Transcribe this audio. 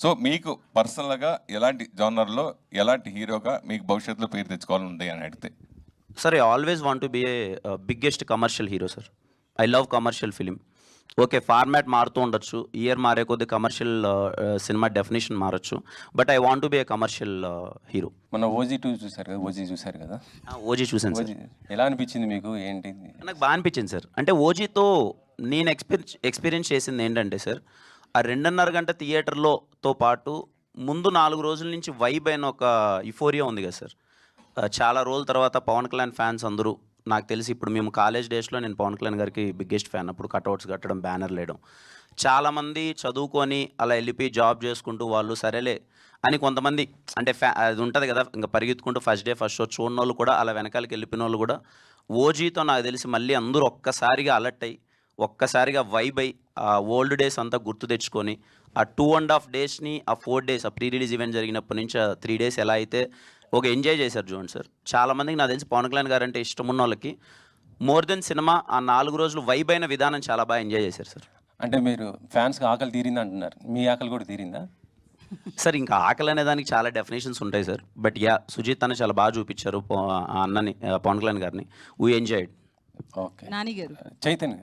So మీకు పర్సనల్గా ఎలాంటి జానర్లో ఎలాంటి హీరోగా మీకు భవిష్యత్తులో పేరు తెచ్చుకోవాలని ఉంది అని అడిగితే? Sir, I always want to be a biggest commercial hero sir. I love commercial film. Okay, format మారుతూ ఉండొచ్చు, ఇయర్ మారే కొద్ది కమర్షియల్ సినిమా డెఫినేషన్ మారచ్చు, but I want to be a commercial hero. మన ఓజీ 2 చూసారు కదా, ఓజీ చూసారు కదా, ఓజీ చూసాను సార్. ఓజీ ఎలా అనిపించింది మీకు? ఏంటి? నాకు బాగా అనిపించింది సార్. అంటే ఓజీతో నేను ఎక్స్పీరియన్స్ చేసింది ఏంటంటే సార్, ఆ 2.5 గంట థియేటర్లోతో పాటు ముందు 4 రోజుల నుంచి వైబ్ అయిన ఒక యుఫోరియా ఉంది కదా సార్. చాలా రోజుల తర్వాత పవన్ కళ్యాణ్ ఫ్యాన్స్ అందరూ, నాకు తెలిసి ఇప్పుడు మేము కాలేజ్ డేస్లో నేను పవన్ కళ్యాణ్ గారికి బిగ్గెస్ట్ ఫ్యాన్. అప్పుడు కట్అవుట్స్ కట్టడం, బ్యానర్ లేయడం, చాలామంది చదువుకొని అలా వెళ్ళిపోయి జాబ్ చేసుకుంటూ వాళ్ళు సరేలే అని కొంతమంది, అంటే అది ఉంటుంది కదా, ఇంకా పరిగెత్తుకుంటూ ఫస్ట్ డే ఫస్ట్ షో చూడని వాళ్ళు కూడా, అలా వెనకాలకి వెళ్ళిపోయిన వాళ్ళు కూడా ఓజీతో నాకు తెలిసి మళ్ళీ అందరూ ఒక్కసారిగా అలర్ట్ అయ్యి, ఒక్కసారిగా వైబ్ అయ్యి, ఆ ఓల్డ్ డేస్ అంతా గుర్తు తెచ్చుకొని, ఆ 2.5 డేస్ని, ఆ 4 డేస్, ఆ ప్రీ రిలీజ్ ఈవెంట్ జరిగినప్పటి నుంచి ఆ 3 డేస్ ఎలా అయితే ఒక ఎంజాయ్ చేశారు చూడండి సార్. చాలామందికి నాకు తెలిసి పవన్ కళ్యాణ్ గారు అంటే ఇష్టం ఉన్న వాళ్ళకి మోర్ దెన్ సినిమా ఆ 4 రోజులు వైబ్ అయిన విధానం చాలా బాగా ఎంజాయ్ చేశారు సార్. అంటే మీరు ఫ్యాన్స్కి ఆకలి తీరింది అంటున్నారు, మీ ఆకలి కూడా తీరిందా? సార్, ఇంకా ఆకలి అనే దానికి చాలా డెఫినేషన్స్ ఉంటాయి సార్, బట్ యా, సుజిత్ అని చాలా బాగా చూపించారు ఆ అన్నని, పవన్ కళ్యాణ్ గారిని. We enjoyed. ఓకే. నాని గారు, చైతన్య